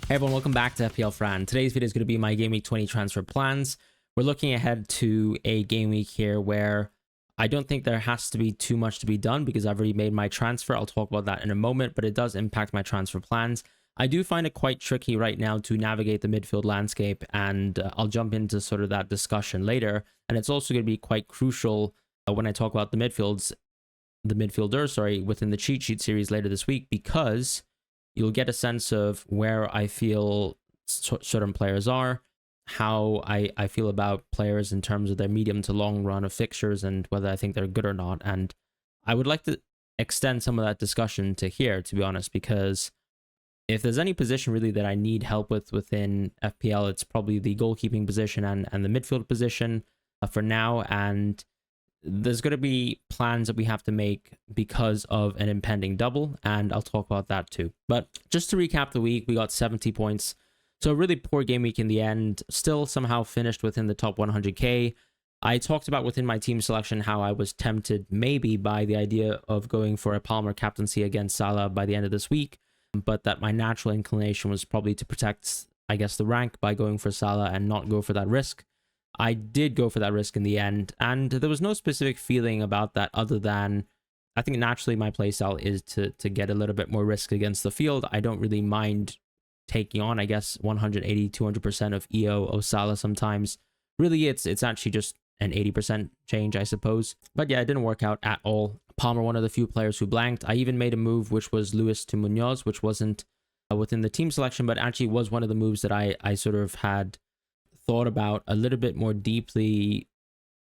Hey everyone, welcome back to FPL Fran. Today's video is going to be my Gameweek 20 transfer plans. We're looking ahead to a game week here where I don't think there has to be too much to be done because I've already made my transfer. I'll talk about that in a moment, but it does impact my transfer plans. I do find it quite tricky right now to navigate the midfield landscape, and I'll jump into sort of that discussion later. And it's also going to be quite crucial when I talk about the midfielders, within the cheat sheet series later this week, because you'll get a sense of where I feel certain players are, how I feel about players in terms of their medium to long run of fixtures, and whether I think they're good or not. And I would like to extend some of that discussion to here, to be honest, because if there's any position really that I need help with within FPL, it's probably the goalkeeping position and the midfield position for now. And there's going to be plans that we have to make because of an impending double, and I'll talk about that too. But just to recap the week, we got 70 points. So a really poor game week in the end, still somehow finished within the top 100k. I talked about within my team selection how I was tempted maybe by the idea of going for a Palmer captaincy against Salah by the end of this week, but that my natural inclination was probably to protect, I guess, the rank by going for Salah and not go for that risk. I did go for that risk in the end, and there was no specific feeling about that other than I think naturally my playstyle is to get a little bit more risk against the field. I don't really mind taking on, I guess, 180, 200% of EO or Salah sometimes. Really, it's actually just an 80% change, I suppose. But yeah, it didn't work out at all. Palmer, one of the few players who blanked. I even made a move, which was Lewis to Munoz, which wasn't within the team selection, but actually was one of the moves that I sort of had thought about a little bit more deeply,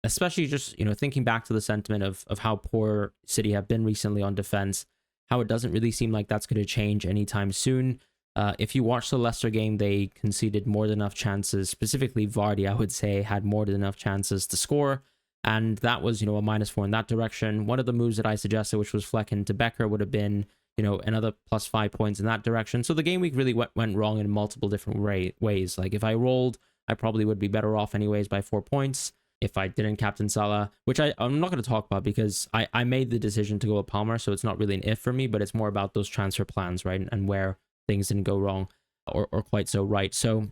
especially just, thinking back to the sentiment of how poor City have been recently on defense, how it doesn't really seem like that's going to change anytime soon. If you watch the Leicester game, they conceded more than enough chances, specifically Vardy, I would say, had more than enough chances to score. And that was, a -4 in that direction. One of the moves that I suggested, which was Flecken to Becker, would have been, another +5 points in that direction. So the game week really went wrong in multiple different ways. Like if I rolled, I probably would be better off anyways by 4 points if I didn't captain Salah, which I'm not going to talk about because I made the decision to go with Palmer, so it's not really an if for me, but it's more about those transfer plans, right? And where things didn't go wrong or quite so right. So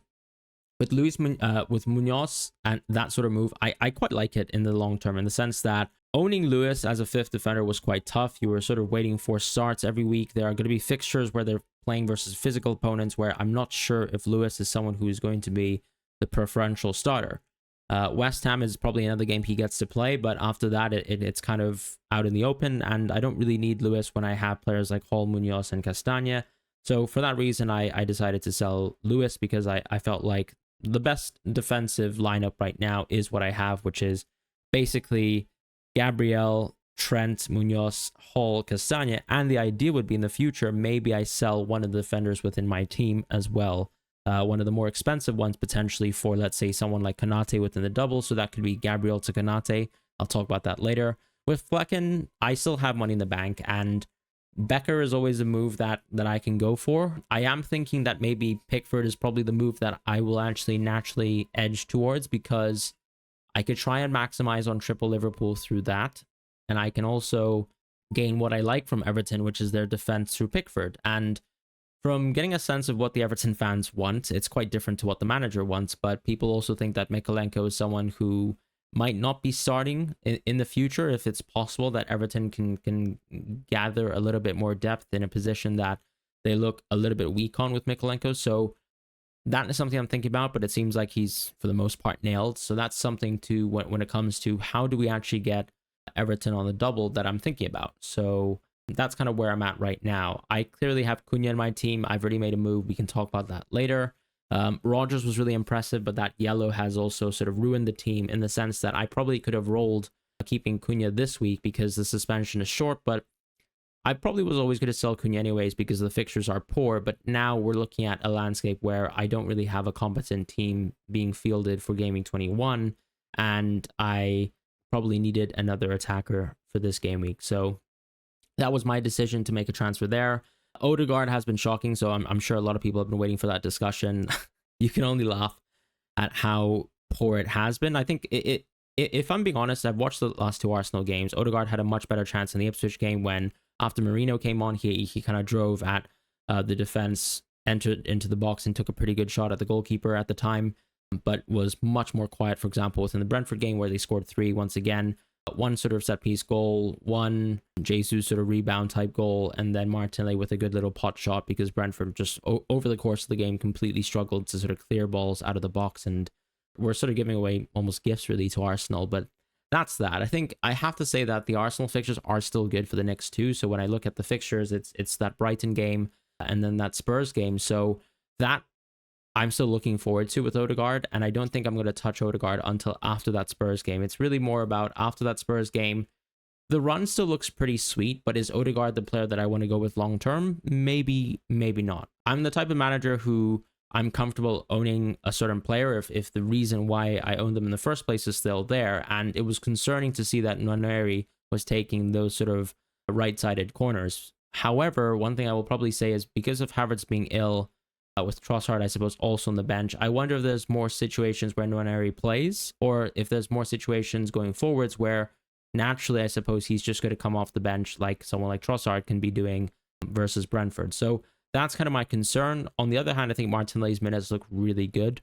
with with Munoz and that sort of move, I quite like it in the long term, in the sense that owning Lewis as a fifth defender was quite tough. You were sort of waiting for starts every week. There are going to be fixtures where they're playing versus physical opponents where I'm not sure if Lewis is someone who is going to be the preferential starter. West Ham is probably another game he gets to play, but after that, it's kind of out in the open, and I don't really need Lewis when I have players like Hall, Munoz, and Castagna. So for that reason, I decided to sell Lewis because I felt like the best defensive lineup right now is what I have, which is basically Gabriel, Trent, Munoz, Hall, Castagna, and the idea would be in the future, maybe I sell one of the defenders within my team as well. One of the more expensive ones potentially for, let's say, someone like Konate within the double. So that could be Gabriel to Konate. I'll talk about that later. With Flecken, I still have money in the bank, and Becker is always a move that I can go for. I am thinking that maybe Pickford is probably the move that I will actually naturally edge towards, because I could try and maximize on triple Liverpool through that. And I can also gain what I like from Everton, which is their defense through Pickford. And from getting a sense of what the Everton fans want, it's quite different to what the manager wants, but people also think that Mykolenko is someone who might not be starting in the future if it's possible that Everton can gather a little bit more depth in a position that they look a little bit weak on with Mykolenko. So that is something I'm thinking about, but it seems like he's, for the most part, nailed. So that's something to, when it comes to how do we actually get Everton on the double, that I'm thinking about. So that's kind of where I'm at right now. I clearly have Cunha in my team. I've already made a move. We can talk about that later. Rodgers was really impressive, but that yellow has also sort of ruined the team in the sense that I probably could have rolled keeping Cunha this week because the suspension is short, but I probably was always going to sell Cunha anyways because the fixtures are poor. But now we're looking at a landscape where I don't really have a competent team being fielded for Gaming 21, and I probably needed another attacker for this game week. So that was my decision to make a transfer there. Odegaard has been shocking, so I'm sure a lot of people have been waiting for that discussion. You can only laugh at how poor it has been. I think if I'm being honest, I've watched the last two Arsenal games. Odegaard had a much better chance in the Ipswich game when, after Marino came on, he kind of drove at the defense entered into the box and took a pretty good shot at the goalkeeper at the time, but was much more quiet, for example, within the Brentford game where they scored 3 once again. One sort of set piece goal, one Jesus sort of rebound type goal, and then Martinelli with a good little pot shot because Brentford just over the course of the game completely struggled to sort of clear balls out of the box, and we're sort of giving away almost gifts really to Arsenal. But that's that. I think I have to say that the Arsenal fixtures are still good for the next 2. So when I look at the fixtures, it's that Brighton game and then that Spurs game. So that I'm still looking forward to with Odegaard, and I don't think I'm going to touch Odegaard until after that Spurs game. It's really more about after that Spurs game. The run still looks pretty sweet, but is Odegaard the player that I want to go with long term? Maybe, maybe not. I'm the type of manager who I'm comfortable owning a certain player if the reason why I owned them in the first place is still there, and it was concerning to see that Nwaneri was taking those sort of right-sided corners. However, one thing I will probably say is because of Havertz being ill, with Trossard, I suppose, also on the bench, I wonder if there's more situations where Nwaneri plays, or if there's more situations going forwards where naturally, I suppose, he's just going to come off the bench like someone like Trossard can be doing versus Brentford. So that's kind of my concern. On the other hand, I think Martinelli's minutes look really good,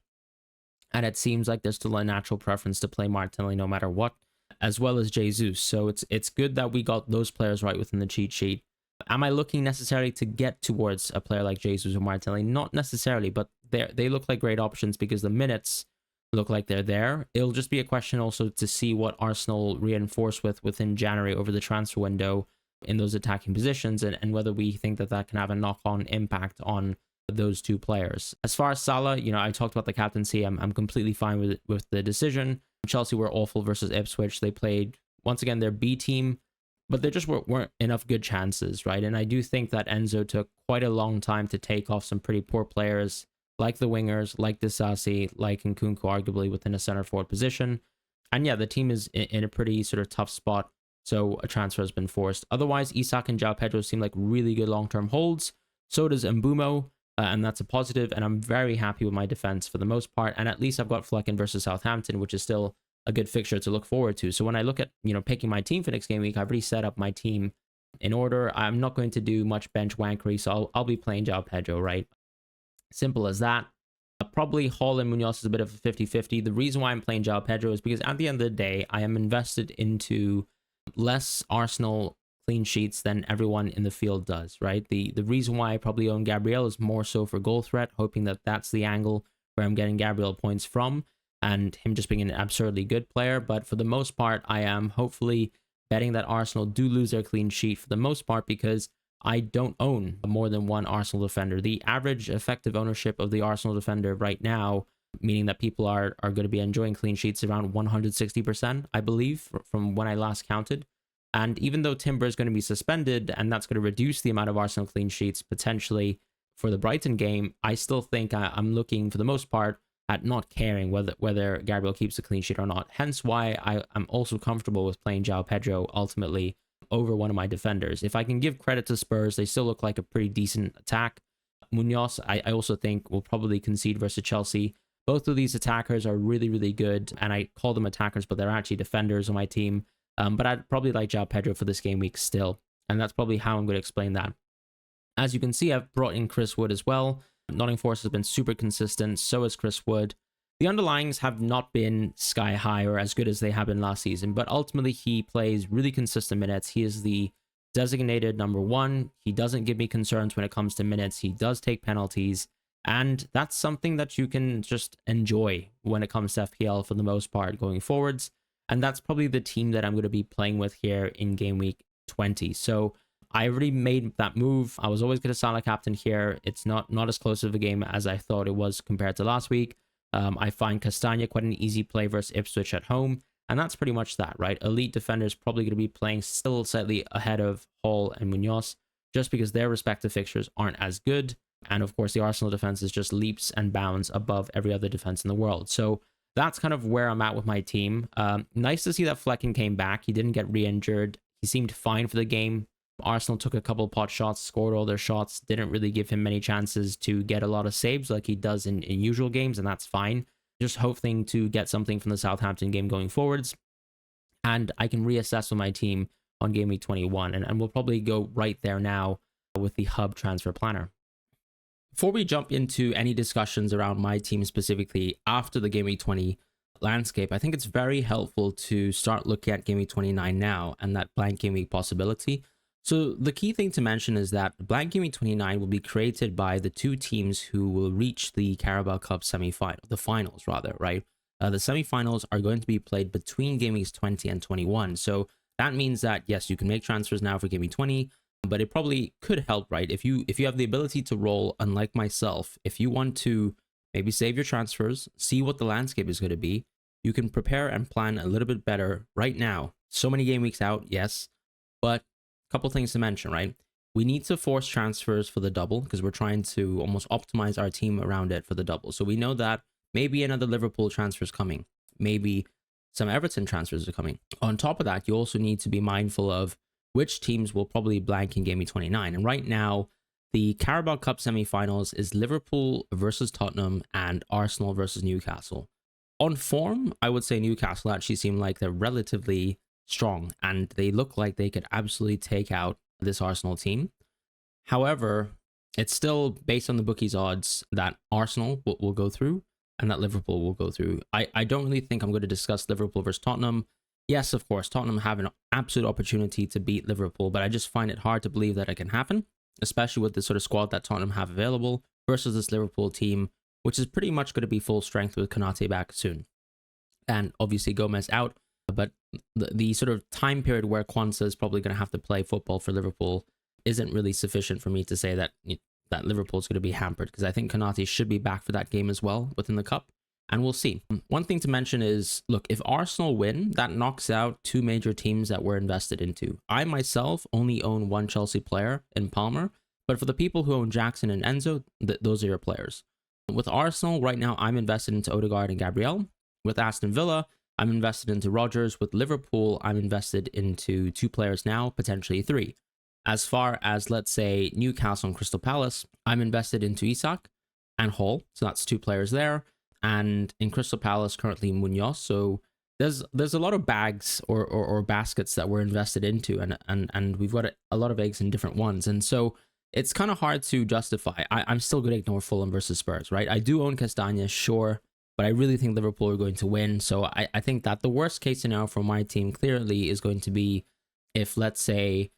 and it seems like there's still a natural preference to play Martinelli no matter what, as well as Jesus. So it's good that we got those players right within the cheat sheet. Am I looking necessarily to get towards a player like Jesus or Martinelli? Not necessarily, but they look like great options because the minutes look like they're there. It'll just be a question also to see what Arsenal reinforce within January over the transfer window in those attacking positions, and whether we think that can have a knock-on impact on those 2 players. As far as Salah, I talked about the captaincy. I'm completely fine with the decision. Chelsea were awful versus Ipswich. They played, once again, their B team, but there just weren't enough good chances, right? And I do think that Enzo took quite a long time to take off some pretty poor players, like the wingers, like Disasi, like Nkunku, arguably within a center forward position. And yeah, the team is in a pretty sort of tough spot, so a transfer has been forced. Otherwise, Isak and João Pedro seem like really good long-term holds. So does Mbumo, and that's a positive. And I'm very happy with my defense for the most part. And at least I've got Flecken versus Southampton, which is still a good fixture to look forward to. So when I look at, picking my team for next game week, I've already set up my team in order. I'm not going to do much bench wankery, so I'll be playing João Pedro, right? Simple as that. Probably Hall and Munoz is a bit of a 50-50. The reason why I'm playing João Pedro is because at the end of the day, I am invested into less Arsenal clean sheets than everyone in the field does, right? The reason why I probably own Gabriel is more so for goal threat, hoping that that's the angle where I'm getting Gabriel points from, and him just being an absurdly good player. But for the most part, I am hopefully betting that Arsenal do lose their clean sheet for the most part because I don't own more than one Arsenal defender. The average effective ownership of the Arsenal defender right now, meaning that people are going to be enjoying clean sheets, around 160%, I believe, from when I last counted. And even though Timber is going to be suspended, and that's going to reduce the amount of Arsenal clean sheets potentially for the Brighton game, I still think I'm looking, for the most part, at not caring whether Gabriel keeps a clean sheet or not. Hence why I'm also comfortable with playing João Pedro ultimately over one of my defenders. If I can give credit to Spurs, they still look like a pretty decent attack. Munoz, I also think, will probably concede versus Chelsea. Both of these attackers are really, really good, and I call them attackers, but they're actually defenders on my team. But I'd probably like João Pedro for this game week still, and that's probably how I'm going to explain that. As you can see, I've brought in Chris Wood as well. Nottingham Forest has been super consistent, so has Chris Wood. The underlyings have not been sky high or as good as they have been last season, but ultimately he plays really consistent minutes. He is the designated number 1. He doesn't give me concerns when it comes to minutes. He does take penalties, and that's something that you can just enjoy when it comes to FPL for the most part going forwards. And that's probably the team that I'm going to be playing with here in game week 20. So I already made that move. I was always going to Salah captain here. It's not as close of a game as I thought it was compared to last week. I find Castagna quite an easy play versus Ipswich at home. And that's pretty much that, right? Elite defenders probably going to be playing still slightly ahead of Hall and Munoz, just because their respective fixtures aren't as good. And of course, the Arsenal defense is just leaps and bounds above every other defense in the world. So that's kind of where I'm at with my team. Nice to see that Flecken came back. He didn't get re-injured. He seemed fine for the game. Arsenal took a couple pot shots, scored all their shots, didn't really give him many chances to get a lot of saves like he does in usual games, and that's fine. Just hoping to get something from the Southampton game going forwards. And I can reassess with my team on Game Week 21, and we'll probably go right there now with the Hub Transfer Planner. Before we jump into any discussions around my team specifically after the Game Week 20 landscape, I think it's very helpful to start looking at Game Week 29 now and that blank Game Week possibility. So the key thing to mention is that blank Game Week 29 will be created by the two teams who will reach the Carabao Cup semi-final, the finals rather, right? The semi-finals are going to be played between Game Weeks 20 and 21. So that means that, yes, you can make transfers now for Game Week 20, but it probably could help, right? If you have the ability to roll, unlike myself, if you want to maybe save your transfers, see what the landscape is going to be, you can prepare and plan a little bit better right now. So many game weeks out, yes, but a couple things to mention, right? We need to force transfers for the double because we're trying to almost optimize our team around it for the double. So we know that maybe another Liverpool transfer is coming. Maybe some Everton transfers are coming. On top of that, you also need to be mindful of which teams will probably blank in Game Week 29. And right now, the Carabao Cup semi-finals is Liverpool versus Tottenham and Arsenal versus Newcastle. On form, I would say Newcastle actually seem like they're relatively strong and they look like they could absolutely take out this Arsenal team. However, it's still based on the bookies' odds that Arsenal will go through and that Liverpool will go through. I don't really think I'm going to discuss Liverpool versus Tottenham. Yes, of course, Tottenham have an absolute opportunity to beat Liverpool, but I just find it hard to believe that it can happen, especially with the sort of squad that Tottenham have available versus this Liverpool team, which is pretty much going to be full strength with Konate back soon. And obviously Gomez out, but the sort of time period where Kwanzaa is probably going to have to play football for Liverpool isn't really sufficient for me to say that Liverpool is going to be hampered, because I think Konate should be back for that game as well within the cup. And we'll see. One thing to mention is, look, if Arsenal win, that knocks out two major teams that we're invested into. I myself only own one Chelsea player in Palmer, but for the people who own Jackson and Enzo, those are your players. With Arsenal, right now, I'm invested into Odegaard and Gabriel. With Aston Villa, I'm invested into Rodgers. With Liverpool, I'm invested into two players now, potentially three. As far as, let's say, Newcastle and Crystal Palace, I'm invested into Isak and Hall. So that's two players there. And in Crystal Palace, currently Munoz. So there's a lot of bags or baskets that we're invested into, and we've got a lot of eggs in different ones. And so it's kind of hard to justify. I'm still going to ignore Fulham versus Spurs, right? I do own Castagna, sure, but I really think Liverpool are going to win. So I think that the worst case scenario for my team clearly is going to be if, let's say,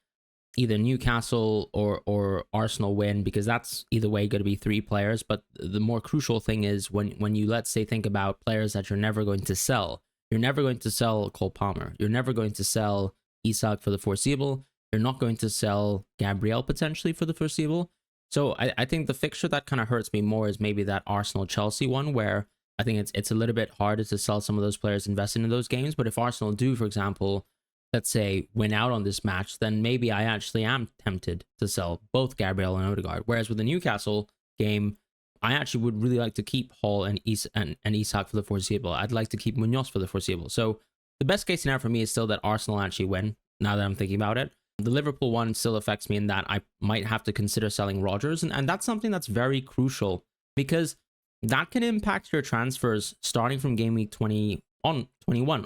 either Newcastle or Arsenal win, because that's either way going to be three players. But the more crucial thing is when you, let's say, think about players that you're never going to sell. You're never going to sell Cole Palmer. You're never going to sell Isak for the foreseeable. You're not going to sell Gabriel potentially for the foreseeable. So I think the fixture that kind of hurts me more is maybe that Arsenal-Chelsea one, where I think it's a little bit harder to sell some of those players invested in those games. But if Arsenal do, for example, let's say, win out on this match, then maybe I actually am tempted to sell both Gabriel and Odegaard. Whereas with the Newcastle game, I actually would really like to keep Hall and Isak for the foreseeable. I'd like to keep Munoz for the foreseeable. So the best case scenario for me is still that Arsenal actually win, now that I'm thinking about it. The Liverpool one still affects me in that I might have to consider selling Rodgers. And that's something that's very crucial, because that can impact your transfers starting from Game Week 21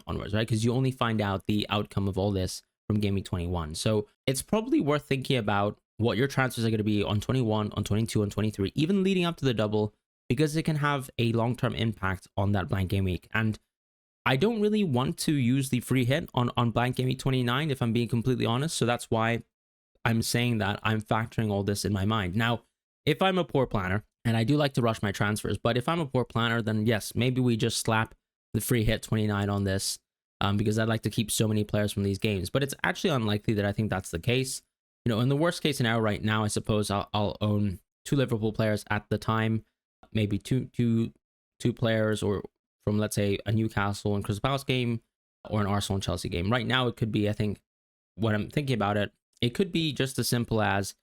onwards, right? Because you only find out the outcome of all this from Game Week 21. So it's probably worth thinking about what your transfers are going to be on 21, on 22, on 23, even leading up to the double, because it can have a long-term impact on that blank game week. And I don't really want to use the free hit on blank game week 29, if I'm being completely honest. So that's why I'm saying that I'm factoring all this in my mind. Now, if I'm a poor planner, and I do like to rush my transfers, but if I'm a poor planner, then yes, maybe we just slap the free hit 29 on this, because I'd like to keep so many players from these games. But it's actually unlikely that I think that's the case. You know, in the worst case scenario right now, I suppose I'll own two Liverpool players at the time, maybe two players, or from, let's say, a Newcastle and Crystal Palace game or an Arsenal and Chelsea game. Right now, it could be, I think, when I'm thinking about it, it could be just as simple as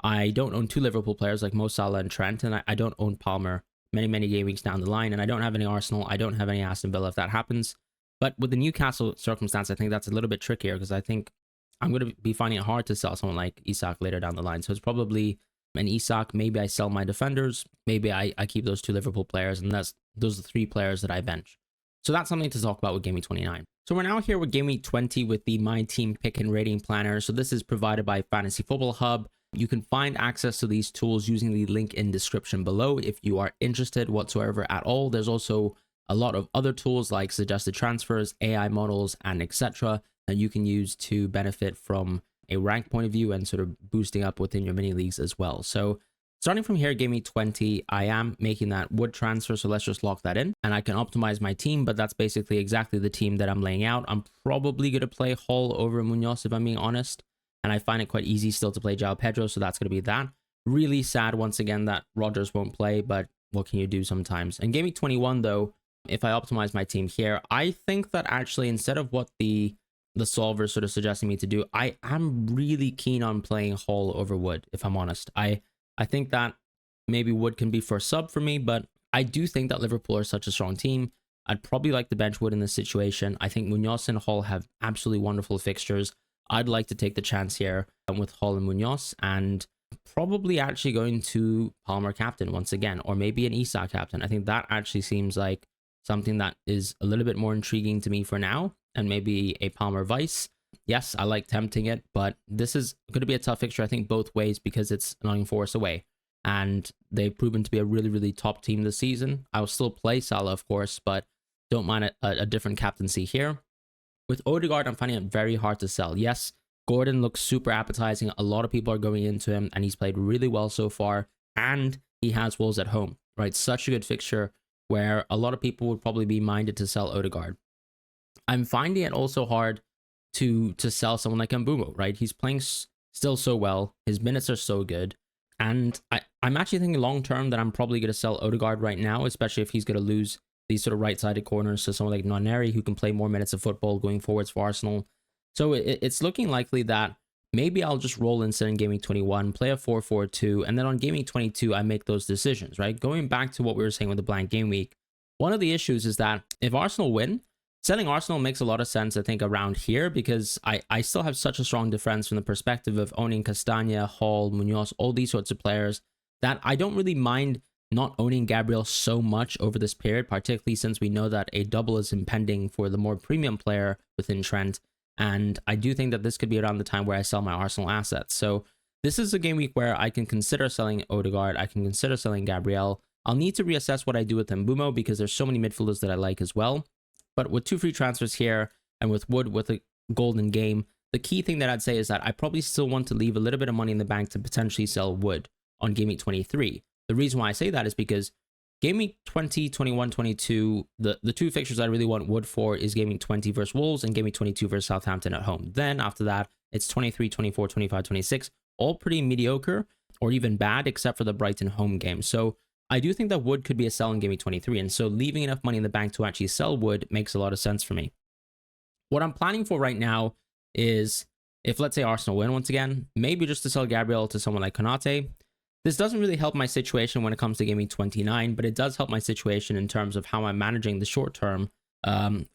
I don't own two Liverpool players like Mo Salah and Trent, and I don't own Palmer many game weeks down the line, and I don't have any Arsenal, I don't have any Aston Villa if that happens. But with the Newcastle circumstance, I think that's a little bit trickier, because I think I'm going to be finding it hard to sell someone like Isak later down the line. So it's probably an Isak. Maybe I sell my defenders. Maybe I keep those two Liverpool players, and those are the three players that I bench. So that's something to talk about with Game Week 29. So we're now here with Game Week 20 with the My Team Pick and Rating Planner. So this is provided by Fantasy Football Hub. You can find access to these tools using the link in description below if you are interested whatsoever at all. There's also a lot of other tools like suggested transfers, AI models, and etc. that you can use to benefit from a rank point of view and sort of boosting up within your mini leagues as well. So starting from here, Gameweek 20, I am making that wood transfer, so let's just lock that in. And I can optimize my team, but that's basically exactly the team that I'm laying out. I'm probably going to play Hall over Munoz, if I'm being honest. And I find it quite easy still to play João Pedro, so that's going to be that. Really sad, once again, that Rodgers won't play, but what can you do sometimes? And Gameweek 21, though, if I optimize my team here, I think that actually instead of what the solver sort of suggesting me to do, I am really keen on playing Hall over Wood, if I'm honest. I think that maybe Wood can be for a sub for me, but I do think that Liverpool are such a strong team. I'd probably like to bench Wood in this situation. I think Munoz and Hall have absolutely wonderful fixtures. I'd like to take the chance here with Hall and Munoz, and probably actually going to Palmer captain once again, or maybe an Isak captain. I think that actually seems like something that is a little bit more intriguing to me for now, and maybe a Palmer vice. Yes, I like tempting it, but this is going to be a tough fixture, I think, both ways, because it's Nottingham Forest away, and they've proven to be a really, really top team this season. I will still play Salah, of course, but don't mind a different captaincy here. With Odegaard, I'm finding it very hard to sell. Yes, Gordon looks super appetizing. A lot of people are going into him, and he's played really well so far, and he has Wolves at home, right? Such a good fixture where a lot of people would probably be minded to sell Odegaard. I'm finding it also hard to sell someone like Mbumo, right? He's playing still so well. His minutes are so good. And I'm actually thinking long term that I'm probably going to sell Odegaard right now, especially if he's going to lose these sort of right-sided corners to someone like Noneri, who can play more minutes of football going forwards for Arsenal. So it's looking likely that maybe I'll just roll instead in Gameweek 21, play a 4-4-2, and then on Gameweek 22, I make those decisions, right? Going back to what we were saying with the blank game week, one of the issues is that if Arsenal win, selling Arsenal makes a lot of sense, I think, around here, because I still have such a strong defense from the perspective of owning Castagna, Hall, Munoz, all these sorts of players, that I don't really mind not owning Gabriel so much over this period, particularly since we know that a double is impending for the more premium player within Trent. And I do think that this could be around the time where I sell my Arsenal assets. So this is a game week where I can consider selling Odegaard. I can consider selling Gabriel. I'll need to reassess what I do with Mbumo, because there's so many midfielders that I like as well. But with 2 free transfers here, and with Wood with a golden game, the key thing that I'd say is that I probably still want to leave a little bit of money in the bank to potentially sell Wood on Game Week 23. The reason why I say that is because Game Week 20, 21, 22, the 2 fixtures I really want Wood for is Game Week 20 versus Wolves and Game Week 22 versus Southampton at home. Then after that, it's 23, 24, 25, 26, all pretty mediocre or even bad, except for the Brighton home game. So I do think that Wood could be a sell in Game Week 23, and so leaving enough money in the bank to actually sell Wood makes a lot of sense for me. What I'm planning for right now is, if let's say Arsenal win once again, maybe just to sell Gabriel to someone like Konate. This doesn't really help my situation when it comes to Game Week 29, but it does help my situation in terms of how I'm managing the short term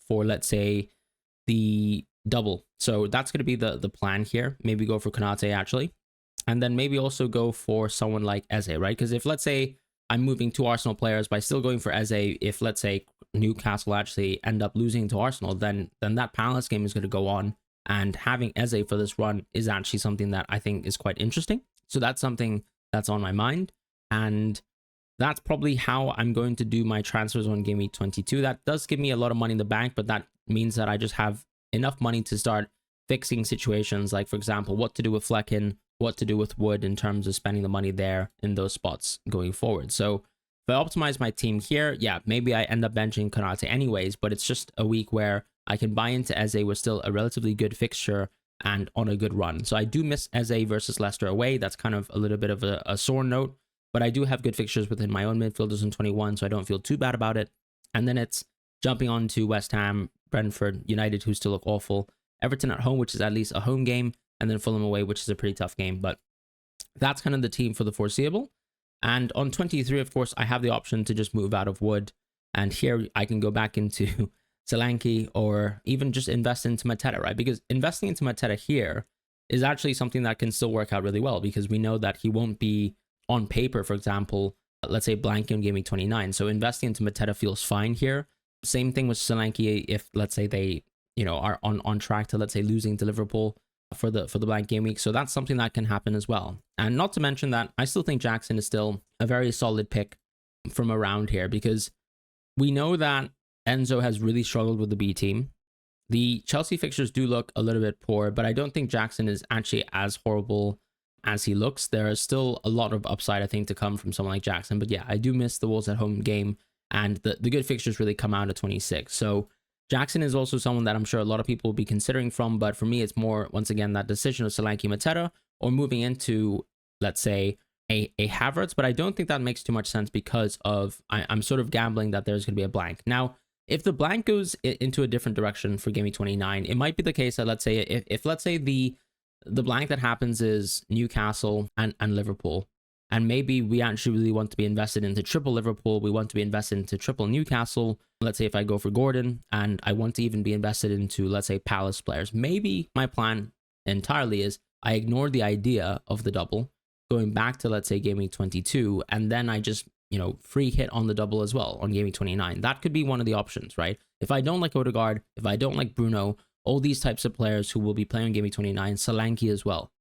for, let's say, the double. So that's going to be the plan here. Maybe go for Konate, actually. And then maybe also go for someone like Eze, right? Because if, let's say, I'm moving 2 Arsenal players by still going for Eze, if, let's say, Newcastle actually end up losing to Arsenal, then that Palace game is going to go on. And having Eze for this run is actually something that I think is quite interesting. So that's something that's on my mind, and that's probably how I'm going to do my transfers on Game Week 22. That does give me a lot of money in the bank, but that means that I just have enough money to start fixing situations, like, for example, what to do with Flecken, what to do with Wood in terms of spending the money there in those spots going forward. So if I optimize my team here, yeah, maybe I end up benching Konate anyways, but it's just a week where I can buy into Eze with still a relatively good fixture and on a good run. So I do miss Eze versus Leicester away. That's kind of a little bit of a sore note, but I do have good fixtures within my own midfielders in 21, so I don't feel too bad about it. And then it's jumping on to West Ham, Brentford, United, who still look awful, Everton at home, which is at least a home game, and then Fulham away, which is a pretty tough game. But that's kind of the team for the foreseeable. And on 23, of course, I have the option to just move out of Wood, and here I can go back into Solanke, or even just invest into Mateta, right? Because investing into Mateta here is actually something that can still work out really well, because we know that he won't be on paper, for example, let's say blank in Game Week 29. So investing into Mateta feels fine here. Same thing with Solanke if, let's say, they, are on track to, let's say, losing to Liverpool. for the blank game week. So that's something that can happen as well. And not to mention that I still think Jackson is still a very solid pick from around here, because we know that Enzo has really struggled with the B team. The Chelsea fixtures do look a little bit poor, but I don't think Jackson is actually as horrible as he looks. There is still a lot of upside, I think, to come from someone like Jackson. But yeah, I do miss the Wolves at home game, and the good fixtures really come out at 26. So Jackson is also someone that I'm sure a lot of people will be considering from, but for me, it's more, once again, that decision of Solanke Mateta or moving into, let's say, a Havertz, but I don't think that makes too much sense because of, I'm sort of gambling that there's going to be a blank. Now, if the blank goes into a different direction for Game Week 29, it might be the case that, let's say, if let's say the blank that happens is Newcastle and Liverpool, and maybe we actually really want to be invested into triple Liverpool, we want to be invested into triple Newcastle. Let's say if I go for Gordon and I want to even be invested into, let's say, Palace players, maybe my plan entirely is I ignore the idea of the double, going back to, let's say, Game Week 22, and then I just, free hit on the double as well on Game Week 29. That could be one of the options, right? If I don't like Odegaard, if I don't like Bruno, all these types of players who will be playing on Game Week 29, Solanke as well.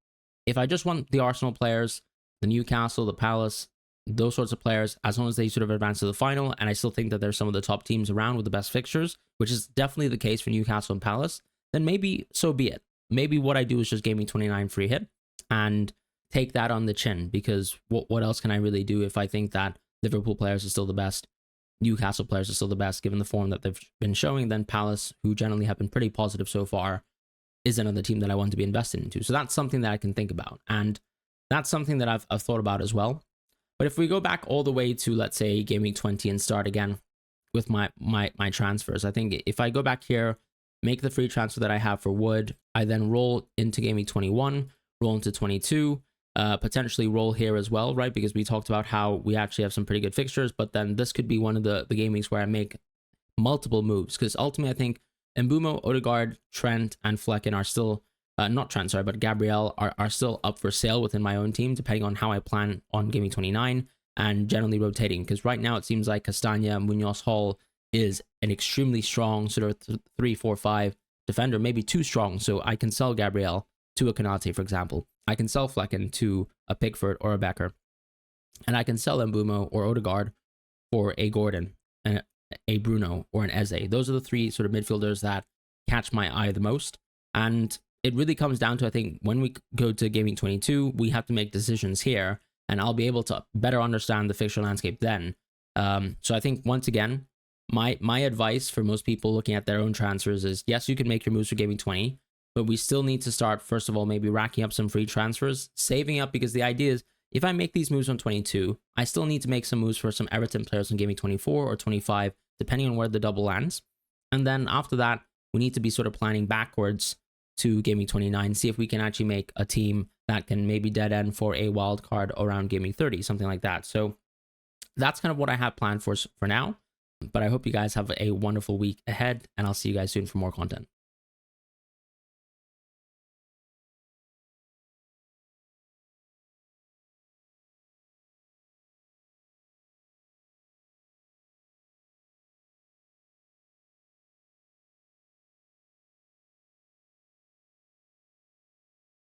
If I just want the Arsenal players, the Newcastle, the Palace, those sorts of players, as long as they sort of advance to the final, and I still think that there's some of the top teams around with the best fixtures, which is definitely the case for Newcastle and Palace, then maybe so be it. Maybe what I do is just Game Week 29 free hit and take that on the chin, because what else can I really do if I think that Liverpool players are still the best, Newcastle players are still the best given the form that they've been showing, then Palace, who generally have been pretty positive so far, is another team that I want to be invested into. So that's something that I can think about, and that's something that I've thought about as well. But if we go back all the way to, let's say, Game Week 20 and start again with my transfers, I think if I go back here, make the free transfer that I have for Wood, I then roll into Game Week 21, roll into 22, potentially roll here as well, right? Because we talked about how we actually have some pretty good fixtures, but then this could be one of the game weeks where I make multiple moves, because ultimately I think Mbumo, Odegaard, Trent, and Flecken are still, not Trent, sorry, but Gabriel are still up for sale within my own team, depending on how I plan on Game Week 29 and generally rotating. Because right now it seems like Castagna, Munoz, Hall is an extremely strong sort of 3-4-5 defender, maybe too strong. So I can sell Gabriel to a Konate, for example. I can sell Flecken to a Pickford or a Becker. And I can sell Mbumo or Odegaard for a Gordon and a Bruno or an Eze. Those are the three sort of midfielders that catch my eye the most. And it really comes down to, I think, when we go to Game Week 22, we have to make decisions here, and I'll be able to better understand the fixture landscape then. So I think, once again, my advice for most people looking at their own transfers is, yes, you can make your moves for Game Week 20, but we still need to start, first of all, maybe racking up some free transfers, saving up, because the idea is, if I make these moves on 22, I still need to make some moves for some Everton players on Game Week 24 or 25, depending on where the double lands. And then after that, we need to be sort of planning backwards to Game Week 29, see if we can actually make a team that can maybe dead end for a wild card around Game Week 30, something like that. So that's kind of what I have planned for now. But I hope you guys have a wonderful week ahead, and I'll see you guys soon for more content.